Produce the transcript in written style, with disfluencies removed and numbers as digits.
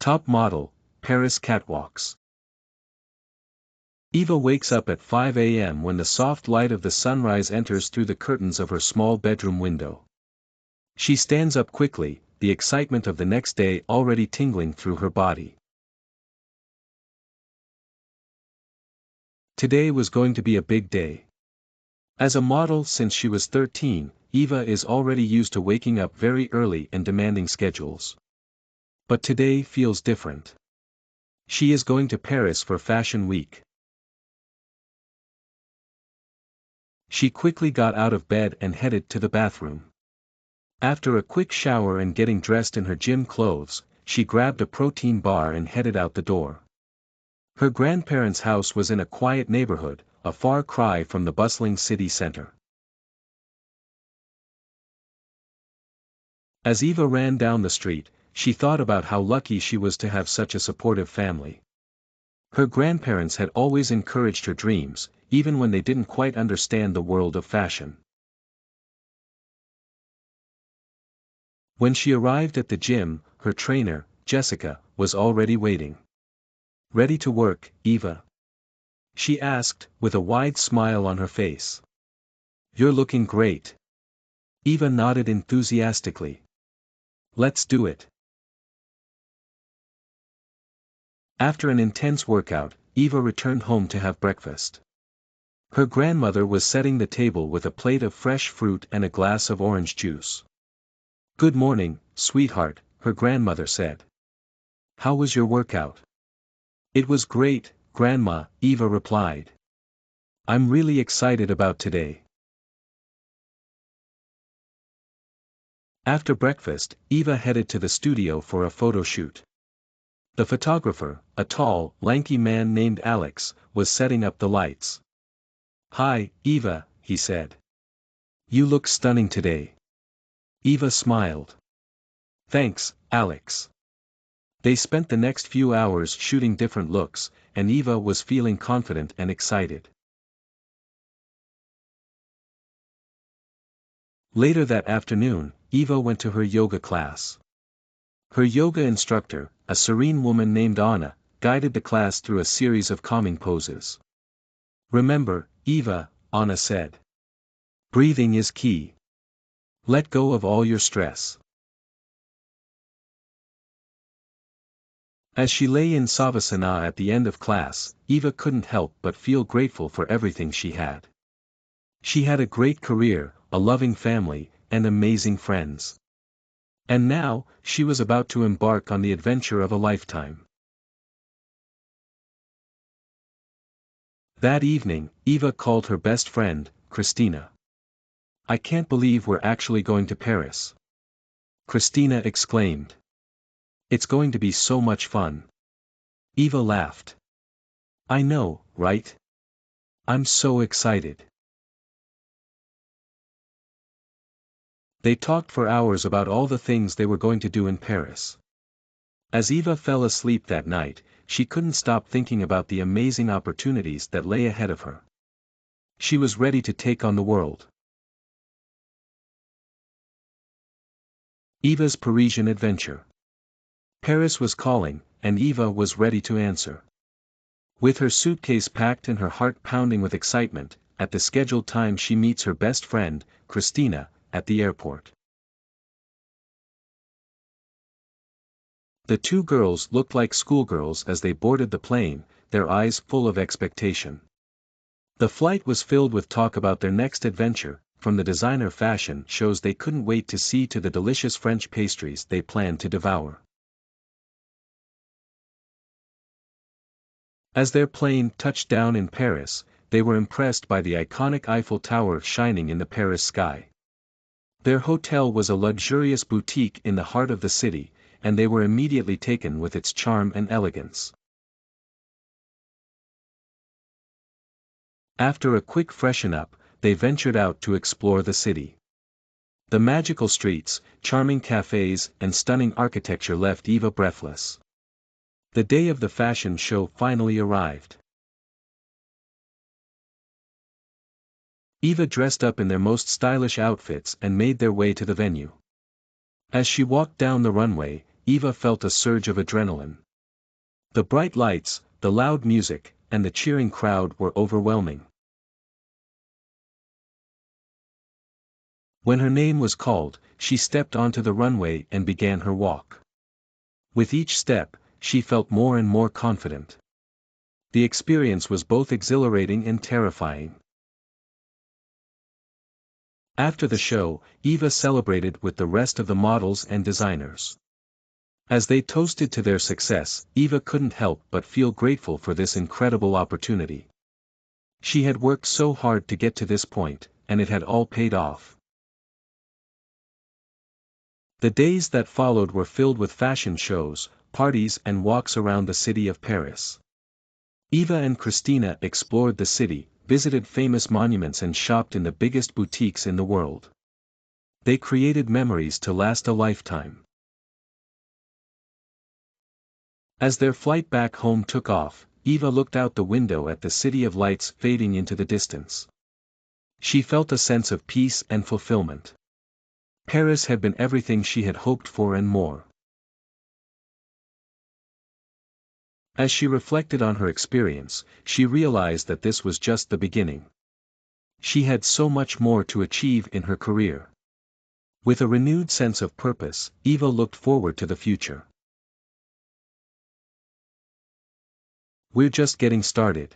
Top model, Paris Catwalks. Eva wakes up at 5 a.m. when the soft light of the sunrise enters through the curtains of her small bedroom window. She stands up quickly, the excitement of the next day already tingling through her body. Today was going to be a big day. As a model since she was 13, Eva is already used to waking up very early and demanding schedules. But today feels different. She is going to Paris for Fashion Week. She quickly got out of bed and headed to the bathroom. After a quick shower and getting dressed in her gym clothes, she grabbed a protein bar and headed out the door. Her grandparents' house was in a quiet neighborhood, a far cry from the bustling city center. As Eva ran down the street, she thought about how lucky she was to have such a supportive family. Her grandparents had always encouraged her dreams, even when they didn't quite understand the world of fashion. When she arrived at the gym, her trainer, Jessica, was already waiting. "Ready to work, Eva?" she asked, with a wide smile on her face. "You're looking great." Eva nodded enthusiastically. "Let's do it." After an intense workout, Eva returned home to have breakfast. Her grandmother was setting the table with a plate of fresh fruit and a glass of orange juice. "Good morning, sweetheart," her grandmother said. "How was your workout?" "It was great, Grandma," Eva replied. "I'm really excited about today." After breakfast, Eva headed to the studio for a photo shoot. The photographer, a tall, lanky man named Alex, was setting up the lights. "Hi, Eva," he said. "You look stunning today." Eva smiled. "Thanks, Alex." They spent the next few hours shooting different looks, and Eva was feeling confident and excited. Later that afternoon, Eva went to her yoga class. Her yoga instructor, a serene woman named Anna, guided the class through a series of calming poses. "Remember, Eva," Anna said. "Breathing is key. Let go of all your stress." As she lay in Savasana at the end of class, Eva couldn't help but feel grateful for everything she had. She had a great career, a loving family, and amazing friends. And now, she was about to embark on the adventure of a lifetime. That evening, Eva called her best friend, Christina. "I can't believe we're actually going to Paris," Christina exclaimed. "It's going to be so much fun." Eva laughed. "I know, right? I'm so excited." They talked for hours about all the things they were going to do in Paris. As Eva fell asleep that night, she couldn't stop thinking about the amazing opportunities that lay ahead of her. She was ready to take on the world. Eva's Parisian adventure. Paris was calling, and Eva was ready to answer. With her suitcase packed and her heart pounding with excitement, at the scheduled time she meets her best friend, Christina, at the airport. The two girls looked like schoolgirls as they boarded the plane, their eyes full of expectation. The flight was filled with talk about their next adventure, from the designer fashion shows they couldn't wait to see to the delicious French pastries they planned to devour. As their plane touched down in Paris, they were impressed by the iconic Eiffel Tower shining in the Paris sky. Their hotel was a luxurious boutique in the heart of the city, and they were immediately taken with its charm and elegance. After a quick freshen up, they ventured out to explore the city. The magical streets, charming cafes, and stunning architecture left Eva breathless. The day of the fashion show finally arrived. Eva dressed up in their most stylish outfits and made their way to the venue. As she walked down the runway, Eva felt a surge of adrenaline. The bright lights, the loud music, and the cheering crowd were overwhelming. When her name was called, she stepped onto the runway and began her walk. With each step, she felt more and more confident. The experience was both exhilarating and terrifying. After the show, Eva celebrated with the rest of the models and designers. As they toasted to their success, Eva couldn't help but feel grateful for this incredible opportunity. She had worked so hard to get to this point, and it had all paid off. The days that followed were filled with fashion shows, parties and walks around the city of Paris. Eva and Christina explored the city, visited famous monuments and shopped in the biggest boutiques in the world. They created memories to last a lifetime. As their flight back home took off, Eva looked out the window at the city of lights fading into the distance. She felt a sense of peace and fulfillment. Paris had been everything she had hoped for and more. As she reflected on her experience, she realized that this was just the beginning. She had so much more to achieve in her career. With a renewed sense of purpose, Eva looked forward to the future. We're just getting started.